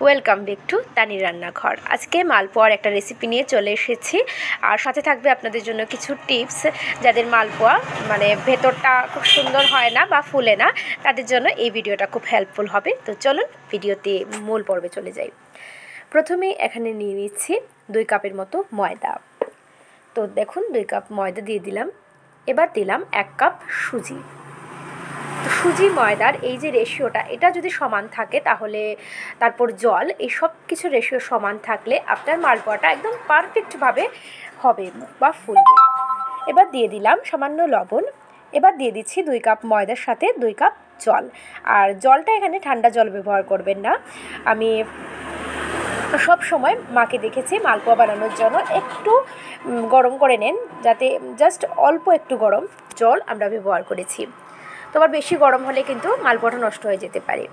Welcome back to তানির রান্নাঘর। আজকে মালপোয়ার একটা রেসিপি নিয়ে চলে এসেছি, আর সাথে থাকবে আপনাদের জন্য কিছু টিপস। যাদের মালপোয়া মানে ভেতরটা খুব সুন্দর হয় না বা ফুলে না, তাদের জন্য এই ভিডিওটা খুব হেল্পফুল হবে। তো চলুন ভিডিওতে মূল পর্বে চলে যাই। প্রথমেই এখানে নিয়ে নিচ্ছি 2 কাপের মতো ময়দা। তো দেখুন 2 কাপ ময়দা দিয়ে দিলাম। এবার দিলাম 1 কাপ সুজি। তো সুজি ময়দার এই যে রেশিওটা, এটা যদি সমান থাকে তাহলে, তারপর জল, এই সব কিছু রেশিও সমান থাকলে আপনার মালপোয়াটা একদম পারফেক্টভাবে হবে বা ফুলবে। এবার দিয়ে দিলাম সামান্য লবণ। এবার দিয়ে দিচ্ছি 2 কাপ ময়দার সাথে 2 কাপ জল। আর জলটা এখানে ঠান্ডা জল ব্যবহার করবেন না। আমি সব সময় মাকে দেখেছি মালপোয়া বানানোর জন্য একটু গরম করে নেন, যাতে জাস্ট অল্প একটু গরম জল আমরা ব্যবহার করেছি। তো আবার বেশি গরম হলে কিন্তু মালপোয়াটা নষ্ট হয়ে যেতে পারে।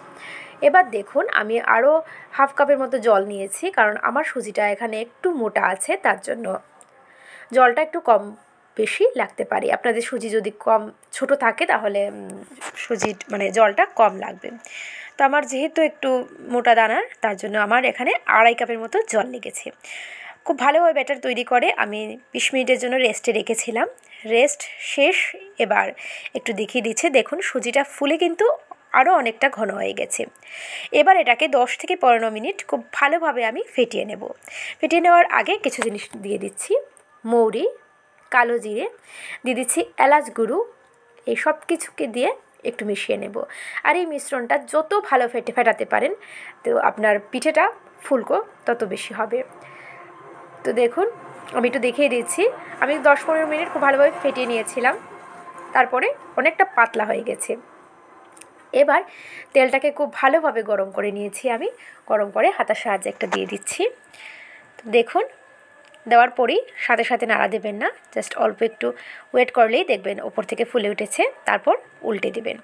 এবার দেখুন আমি আরও হাফ কাপের মতো জল নিয়েছি, কারণ আমার সুজিটা এখানে একটু মোটা আছে, তার জন্য জলটা একটু কম বেশি লাগতে পারে। আপনাদের সুজি যদি কম ছোট থাকে তাহলে সুজি মানে জলটা কম লাগবে। তো আমার যেহেতু একটু মোটা দানার, তার জন্য আমার এখানে 2.5 কাপের মতো জল লেগেছে। খুব ভালোভাবে ব্যাটার তৈরি করে আমি 20 মিনিটের জন্য রেস্টে রেখেছিলাম। রেস্ট শেষ। এবার একটু দেখিয়ে দিচ্ছে, দেখুন সুজিটা ফুলে কিন্তু আরও অনেকটা ঘন হয়ে গেছে। এবার এটাকে 10 থেকে 15 মিনিট খুব ভালোভাবে আমি ফেটিয়ে নেব। ফেটিয়ে নেওয়ার আগে কিছু জিনিস দিয়ে দিচ্ছি। মৌরি, কালো জিরে, দিয়ে দিচ্ছি এলাচ গুঁড়ো। এই সব কিছুকে দিয়ে একটু মিশিয়ে নেব। আর এই মিশ্রণটা যত ভালো ফেটাতে পারেন, তো আপনার পিঠেটা ফুলকো তত বেশি হবে। তো দেখুন আমি একটু দেখিয়ে দিচ্ছি, আমি 10-15 মিনিট খুব ভালোভাবে ফেটিয়ে নিয়েছিলাম, তারপরে অনেকটা পাতলা হয়ে গেছে। এবার তেলটাকে খুব ভালোভাবে গরম করে নিয়েছি আমি। গরম করে হাতার সাহায্যে একটা দিয়ে দিচ্ছি। দেখুন দেওয়ার পরেই সাথে সাথে নাড়া দেবেন না, জাস্ট অল্প একটু ওয়েট করলেই দেখবেন ওপর থেকে ফুলে উঠেছে। তারপর উল্টে দেবেন।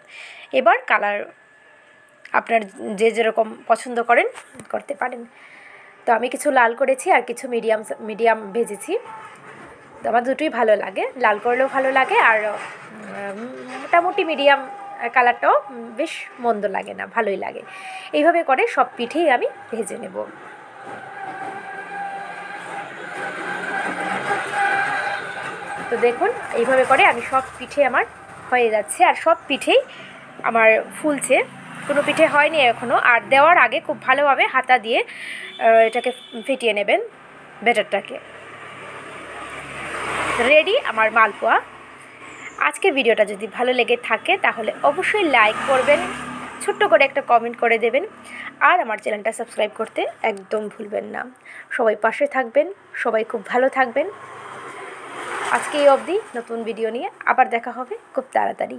এবার কালার আপনার যে যেরকম পছন্দ করেন করতে পারেন। তো আমি কিছু লাল করেছি আর কিছু মিডিয়াম ভেজেছি। তো আমার দুটোই ভালো লাগে, লাল করলেও ভালো লাগে, আর মোটামুটি মিডিয়াম কালারটাও বেশ মন্দ লাগে না, ভালোই লাগে। এইভাবে করে সব পিঠেই আমি ভেজে নেব। তো দেখুন এইভাবে করে আমি সব পিঠে আমার হয়ে যাচ্ছে, আর সব পিঠেই আমার ফুলছে। কোনো পিঠে হয়নি এখনও। আর দেওয়ার আগে খুব ভালোভাবে হাতা দিয়ে এটাকে ফেটিয়ে নেবেন ব্যাটারটাকে। রেডি আমার মালপোয়া। আজকের ভিডিওটা যদি ভালো লেগে থাকে তাহলে অবশ্যই লাইক করবেন, ছোট্ট করে একটা কমেন্ট করে দেবেন, আর আমার চ্যানেলটা সাবস্ক্রাইব করতে একদম ভুলবেন না। সবাই পাশে থাকবেন, সবাই খুব ভালো থাকবেন। আজকে এই অবধি, নতুন ভিডিও নিয়ে আবার দেখা হবে খুব তাড়াতাড়ি।